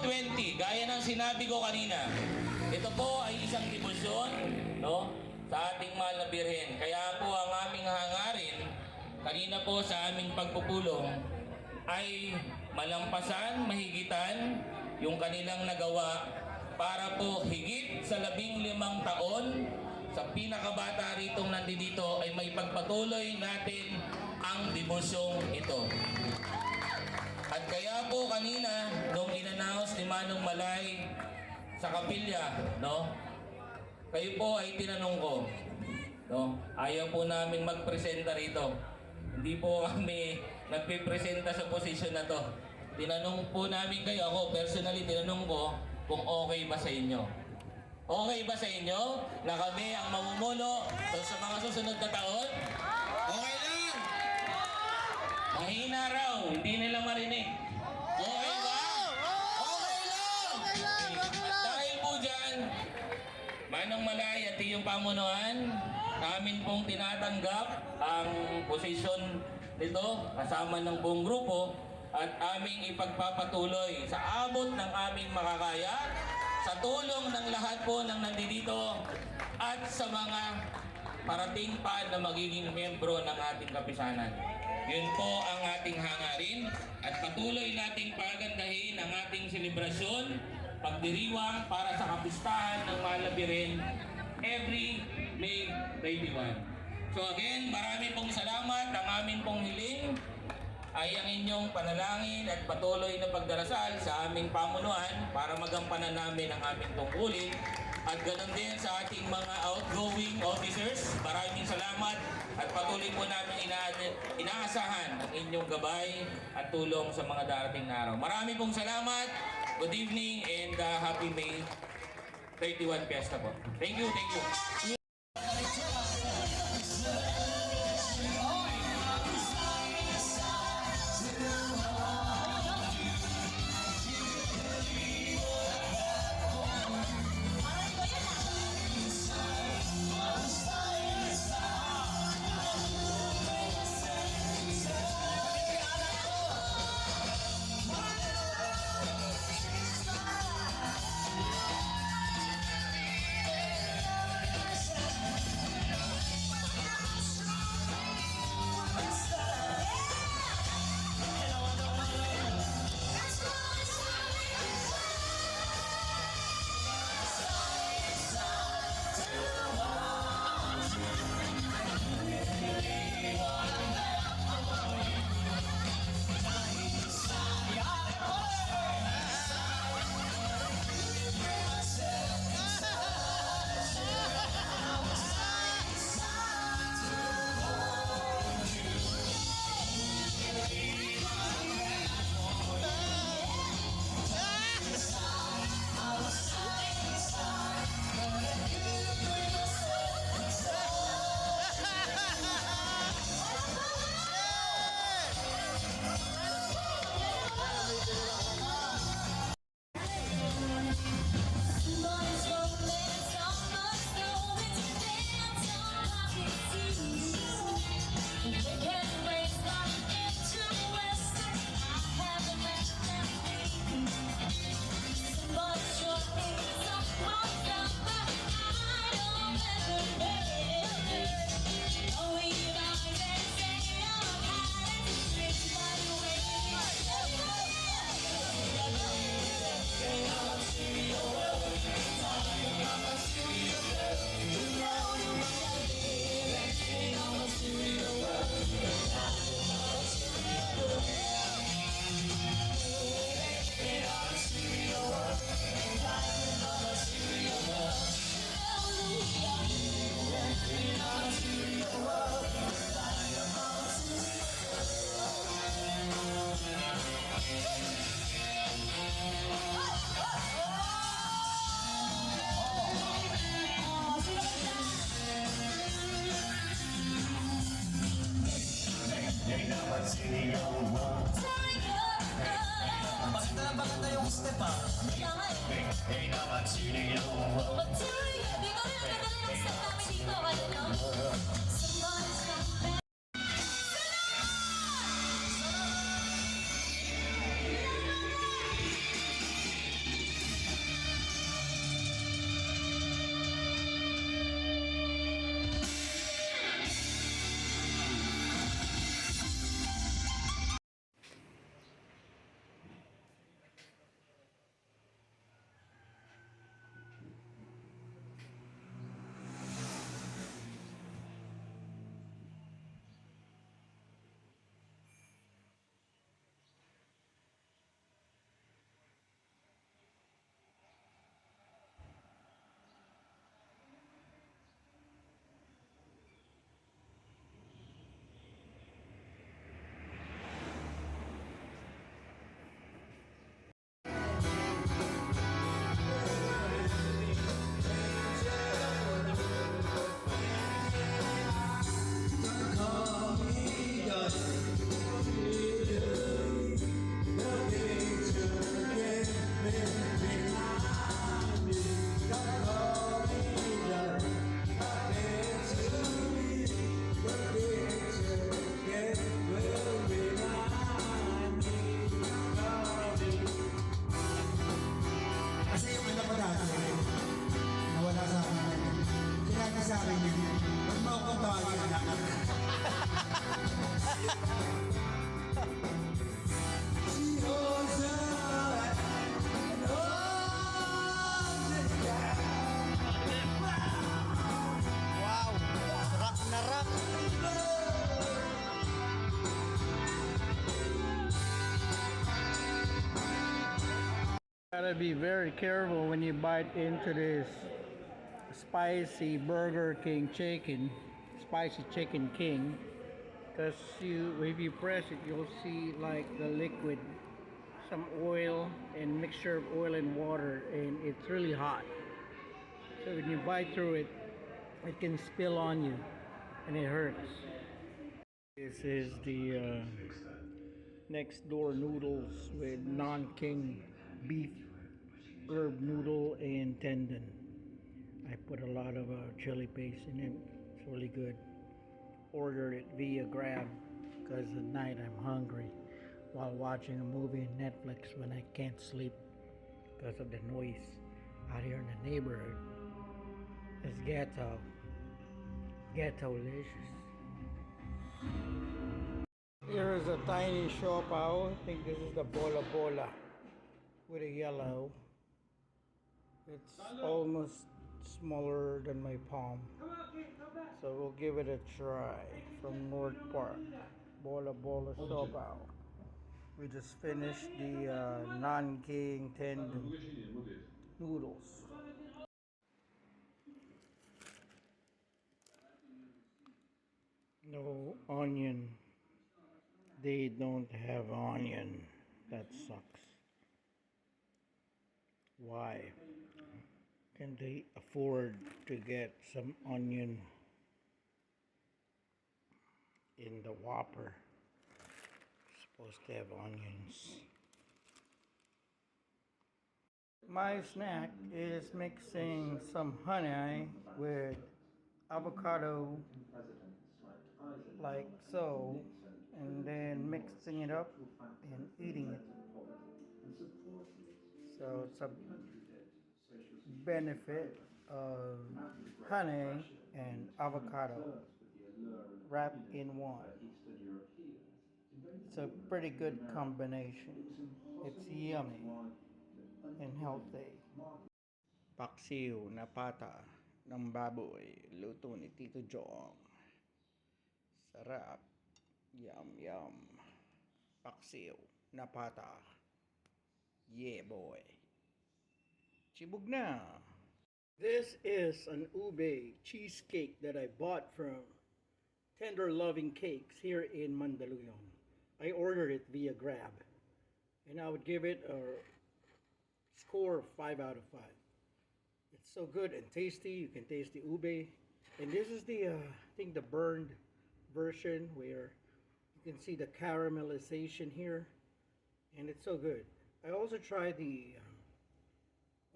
2:20, gaya ng sinabi ko kanina, ito po ay isang debosyon, no, sa ating mahal na Birhen. Kaya po ang aming hangarin, kanina po sa aming pagpupulong, ay malampasan, mahigitan yung kanilang nagawa para po higit sa 15 taon sa pinakabata ritong nandito ay may pagpatuloy natin ang debosyong ito. At kaya po kanina nung in-announce ni Manong Malay sa kapilya, no, kayo po ay tinanong ko, no, ayaw po namin magpresenta rito. Hindi po kami nagpipresenta sa posisyon na to. Tinanong po namin kayo, ako personally tinanong ko kung okay ba sa inyo. Okay ba sa inyo na kami ang mamumuno sa mga susunod na taon? Okay lang! Mahina raw, hindi nila marinig. Okay ba? Okay lang! At dahil po dyan, Manong Malay at iyong pamunuan, namin pong tinatanggap ang posisyon nito kasama ng buong grupo at aming ipagpapatuloy sa abot ng aming makakaya, sa tulong ng lahat po ng nandito at sa mga parating pa na magiging membro ng ating kapisanan. Yun po ang ating hangarin at patuloy nating pagandahin ang ating selebrasyon, pagdiriwang para sa kapistahan ng Mahal na Birhen every May 31. So again, marami pong salamat. Ang amin pong hiling ay ang inyong panalangin at patuloy na pagdarasal sa aming pamunuan para magampanan namin ang aming tungkulin. At ganoon din sa ating mga outgoing officers. Maraming salamat at patuloy po namin inaasahan ang inyong gabay at tulong sa mga darating na araw. Marami pong salamat. Good evening and happy May 31 Fiesta po. Thank you, thank you. Gotta be very careful when you bite into this spicy Burger King chicken, spicy chicken king, because if you press it, you'll see like the liquid, some oil and mixture of oil and water, and it's really hot. So when you bite through it, it can spill on you, and it hurts. This is the next door noodles with non-king beef herb noodle and tendon. I put a lot of chili paste in it. It's really good. Ordered it via Grab because at night I'm hungry while watching a movie on Netflix when I can't sleep because of the noise out here in the neighborhood. It's ghetto-licious. Here is a tiny siopaw. I think this is the bola bola with a yellow. It's almost smaller than my palm. So we'll give it a try from North Park. Bola bola siopaw. We just finished the non-king tendon noodles. No onion. They don't have onion. That sucks. Why? Can they afford to get some onion in the Whopper? Supposed to have onions. My snack is mixing some honey with avocado like so, and then mixing it up and eating it. So it's a benefit of honey and avocado wrapped in one. It's a pretty good combination. It's yummy and healthy. Paksiw na pata ng baboy, luto ni Tito Jong. Sarap. Yum yum. Paksiw na pata. Yeah boy. Chibog na. This is an ube cheesecake that I bought from Tender Loving Cakes here in Mandaluyong. I ordered it via Grab, and I would give it a score of 5 out of 5. It's so good and tasty. You can taste the ube, and this is the I think the burned version where you can see the caramelization here, and it's so good. I also tried the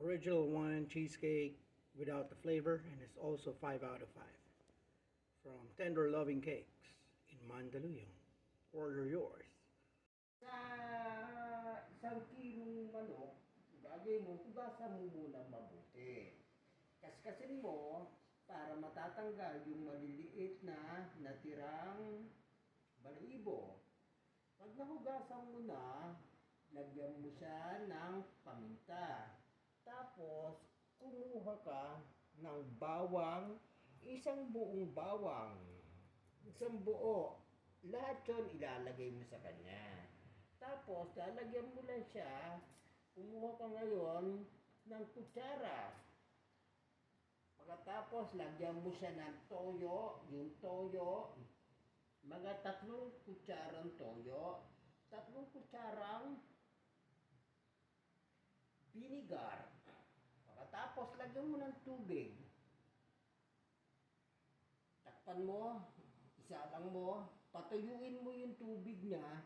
original one cheesecake without the flavor, and it's also 5 out of 5 from Tender Loving Cakes in Mandaluyong. Order yours. Sa isang kilong manok, gagawin mo, hugasan mo muna mabuti. Kaskasin mo para matatanggal yung maliliit na natirang balahibo. Pag nahugasan mo na, lagyan mo siya ng paminta. Tapos, kumuha ka ng bawang, isang buong bawang. Isang buo. Lahat yun ilalagay mo sa kanya. Tapos, lalagyan mo lang siya. Kumuha ka ngayon ng kutsara. Pagkatapos, lagyan mo siya ng toyo. Yung toyo, mga 3 kutsarang toyo. 3 kutsarang vinegar. Pagkatapos, lagyan mo ng tubig. Takpan mo, isa lang mo, patuyuin mo yung tubig niya.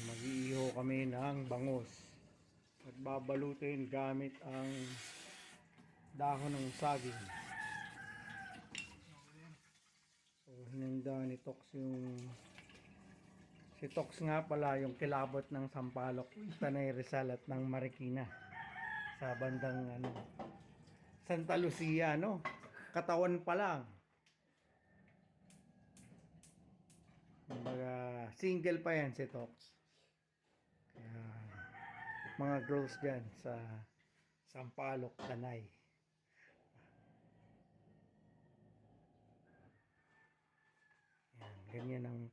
Mag-iiho kami ng bangus at babalutin gamit ang dahon ng saging. So hinanda ni Tox yung si Tox nga pala yung kilabot ng Sampaloc, Tanay Rizal at ng Marikina sa bandang Santa Lucia, no? Katawan pa lang. Kumbaga, single pa yan si Tox. Kaya, mga girls dyan sa Sampaloc, Tanay. Yan, ganyan ang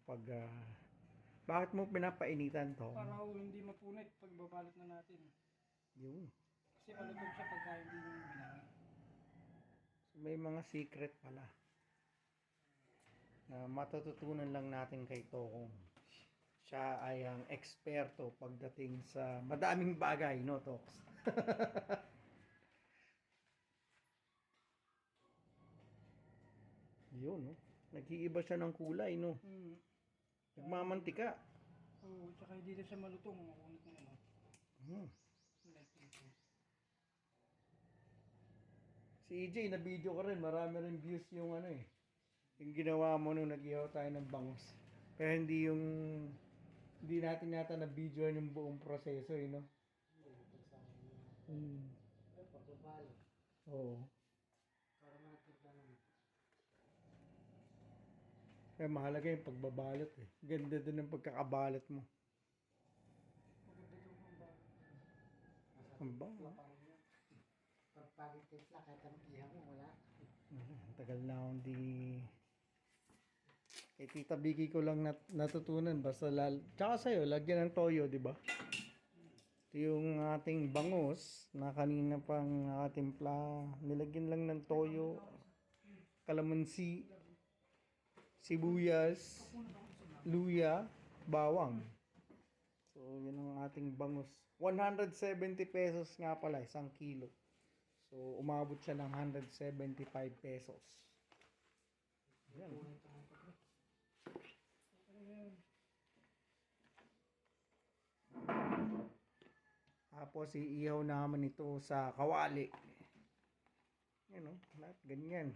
Bakit mo pinapainitan to? Para ho hindi mapunit pag babalot na natin. Yun. Kasi malutog siya pagka hindi yung binangon. So, may mga secret pala. Na matututunan lang natin kay Tokong. Siya ay ang eksperto pagdating sa madaming bagay, no, Toks? Yun, no? Nag-iiba siya ng kulay, no? Nagmamantika. Oo, tsaka hindi na siya malutong. Makunit na yun. Hmm. Like ito. Si EJ, na-video ka rin. Marami rin views yung ano eh. Yung ginawa mo nung nag-ihaw tayo ng bangus. Pero hindi natin yata na-video yung buong proseso eh, no? Hmm. Pagbabalot. Oo. Para makita naman. Kaya mahalaga yung pagbabalot eh. Ganda din ng pagkakabalot mo. Maganda itong pambalot. Ang bango. Pagpagit titla, kahit ang iha mo, wala. Tagal na akong di... Kay Tita Vicky ko lang natutunan. Basta tsaka sa'yo, lagyan ng toyo, di ba? Ito yung ating bangus na kanina pang nakatimpla. Nilagyan lang ng toyo, kalamansi, sibuyas, luya, bawang. So, yun ang ating bangus. 170 pesos nga pala, 1 kilo. So, umabot siya ng 175 pesos. Yan. Tapos, iihaw naman ito sa kawali. Yan o, lahat ganyan.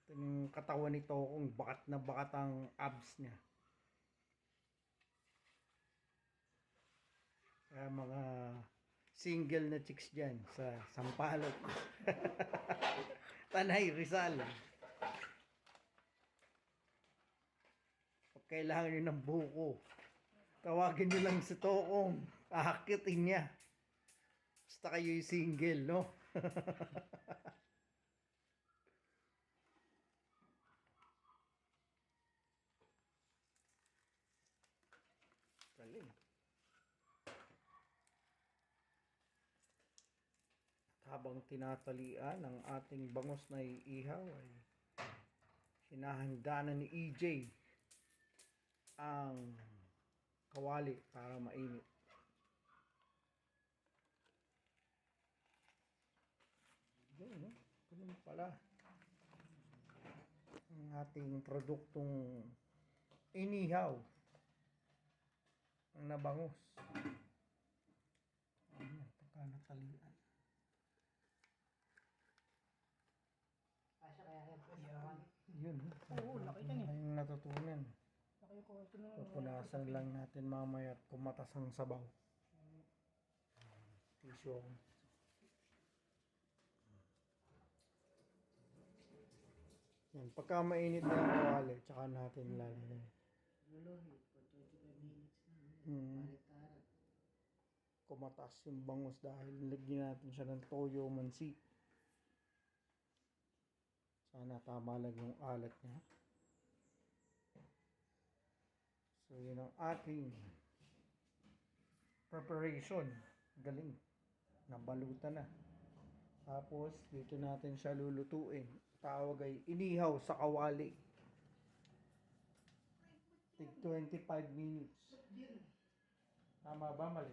Ito yung katawan nito kung bakat na bakat ang abs niya. Kaya mga single na chicks dyan sa Sampaloc. Tanay, Rizal. Pag kailangan nyo ng buko, tawagin nyo lang si Tokong. Ahakitin niya. Basta kayo yung single, no? Galing. Habang tinatalian ang ating bangus na iihaw ay hinahanda na ni EJ ang kawali para mainit. Yun, no? Ganun pala ang ating produktong inihaw ang nabangus. Ayan, pagka natalian. Asya kaya yan po sa kawan. Yun. Oo, laki yan eh. Yung natutunan. Laki ko ito na. Pupunasan lang natin mamaya at kumatas ang sabaw. Tissue ako. Yan. Pagka mainit na yung kawali, tsaka natin lalagay. Luluhit for 25 minutes na. Hmm. Palit-tarat. Kumatas yung bangus dahil lagyan natin siya ng toyo mansi. Sana tama lang yung alat niya. So yun ang ating preparation. Galing. Nabalutan na. Tapos dito natin siya lulutuin. Tawag ay inihaw sa kawali. Tig 25 minutes. Tama ba? Mali?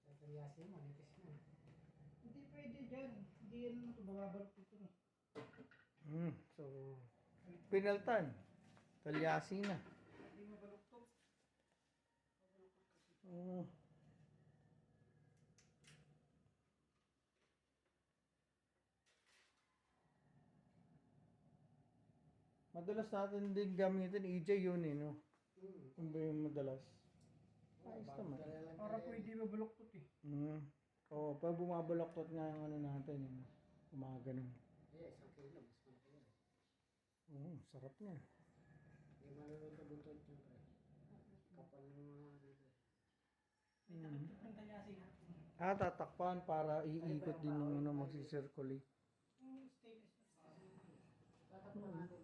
Tataliasin mo, nipis mo. Hindi pwede dyan. Hindi yan ito. Bababalot ito na. So, pinaltan. Talyasi na. Hindi mabaluktot. Oh. Madalas natin din gamitin EJ yun eh, no? Yung ba yung madalas? Ayos naman. Para pwede mabaluktot eh. Oo, pag bumabaloktot nga yung ano natin, yung gumaganon. Eh, 1 kilo, mas malaki yan. Oo, sarap niya. Hindi malulog na buntot yung pre. Kapal ng mga Ang talyasi na. Tatakpan para iikot din yung ano, magsisirculate. Yung stainless na. tatak pa natin.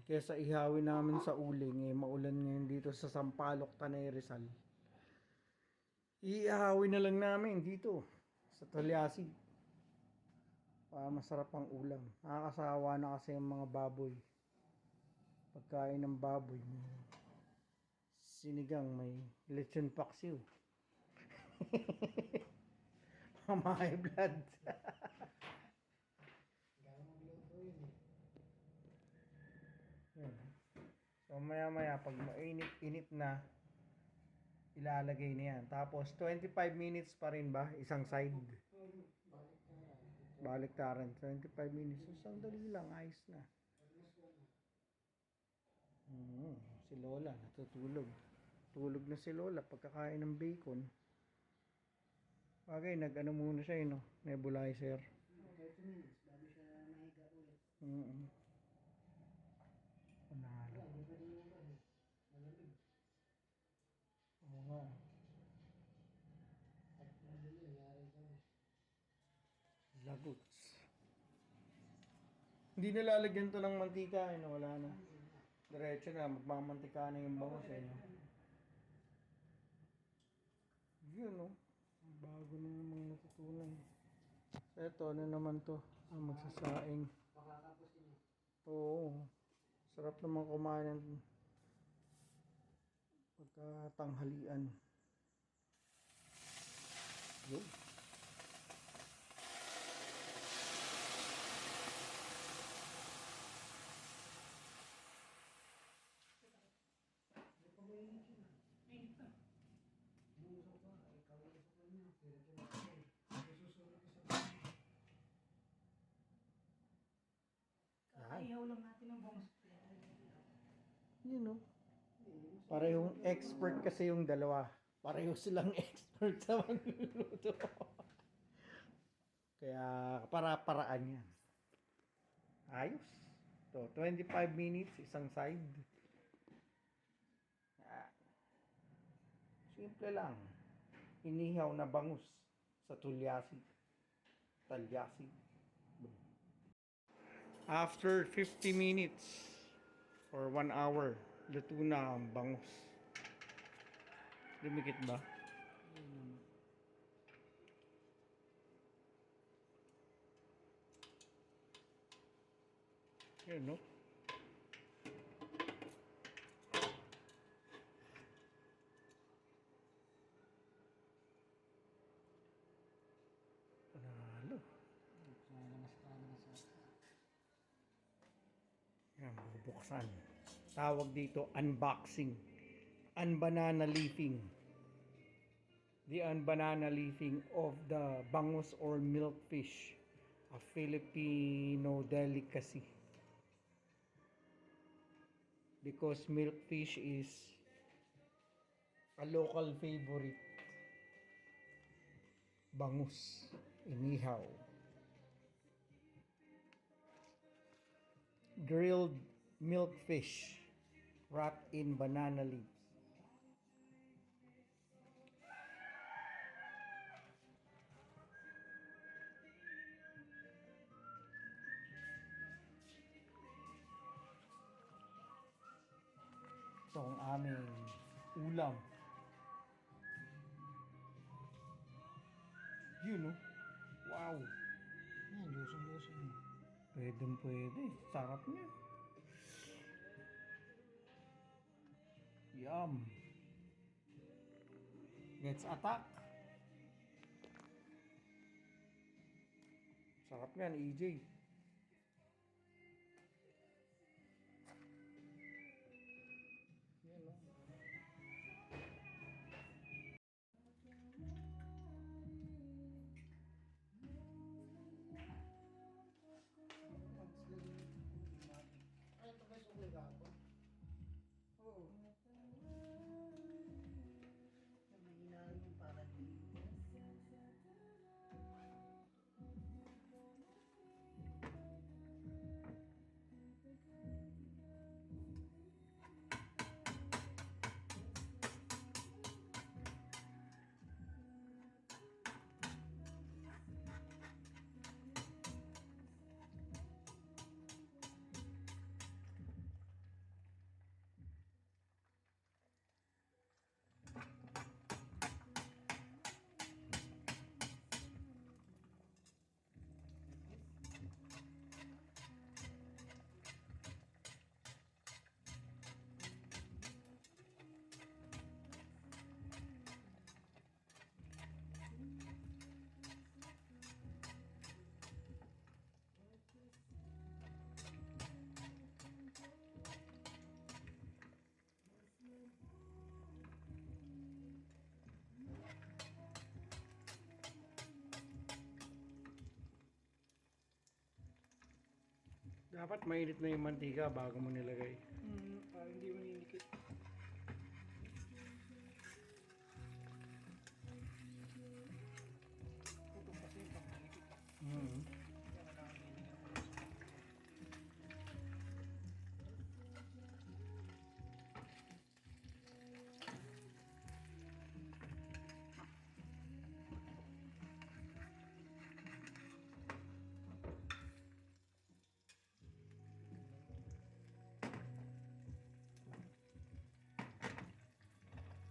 Kesa ihawin namin sa uling, maulan ngayon dito sa Sampaloc, Tanay Rizal. Iihawin na lang namin dito sa Talyasi. Para masarap ang ulam. Nakakasawa na kasi yung mga baboy. Pagkain ng baboy, may sinigang, may lechon paksiw. Mga high blood. Yan. So maya pag mainit-init na, ilalagay na yan. Tapos 25 minutes pa rin ba? Isang side. Baliktaran. 25 minutes. So, sandali lang. Ayos na. Si Lola natutulog. Tulog na si Lola pagkakain ng bacon. Bagay, nag-ano muna siya, no? Nebulizer. 30 minutes bago siya mahiga ulit. Panalo. Oo nga. Lagots. Hindi nalalagyan to ng mantika, no? Wala na. Diretso na, magmamantika na yung bangos, no? Yun, no? Bago na namang natutunan. Eto, ano naman to? Magsasaing. Oo. Sarap naman kumain ng pagkatanghalian. Yun. Kakayaw lang natin ng bangus. Yun, no? Parehong expert kasi yung dalawa. Pareho silang expert sa magluluto. Kaya para-paraan yan. Ayos. So, 25 minutes, isang side. Yan. Simple lang. Inihaw na bangus sa Talyasi. After 50 minutes or 1 hour, luto na ang bangus. Lumikit ba? Yun, no? Panalo. Yan, bubuksan. Tawag dito, unboxing. Unbanana leafing. The unbanana leafing of the bangus or milkfish. A Filipino delicacy. Because milkfish is a local favorite. Bangus. Inihaw. Grilled milkfish wrapped in banana leaves. Ito ang aming ulam. Yun, no? Wow! Yan, lusong-lusong. Pwede. Sarap niya. Yum. Let's attack. Sarap niyan, EJ. Yan, no? Ay, ito guys, okay ka ako? Oo. May inaano yung para dito. Dapat mainit na yung mantika bago mo nilagay. Para hindi maninikit. Ito kasi pag manikit. Mm.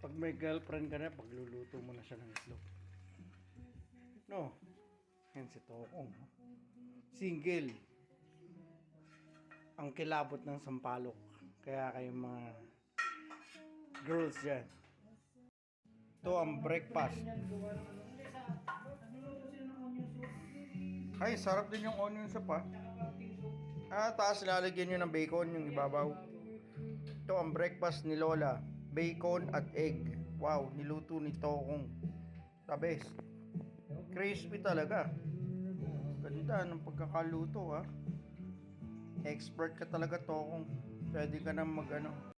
Pag may girlfriend ka na, pagluluto mo na siya ng itlog. No. Yan si Tokong. Single. Ang kilabot ng sampalok. Kaya kayong mga girls dyan. Ito ang breakfast. Ay, sarap din yung onion soup ha. Taas lalagyan nyo ng bacon yung ibabaw. Ito ang breakfast ni Lola. Bacon at egg. Wow, niluto ni Tokong. The best. Crispy talaga. Ganda ng pagkakaluto ha. Expert ka talaga, Tokong. Pwede ka na mag ano.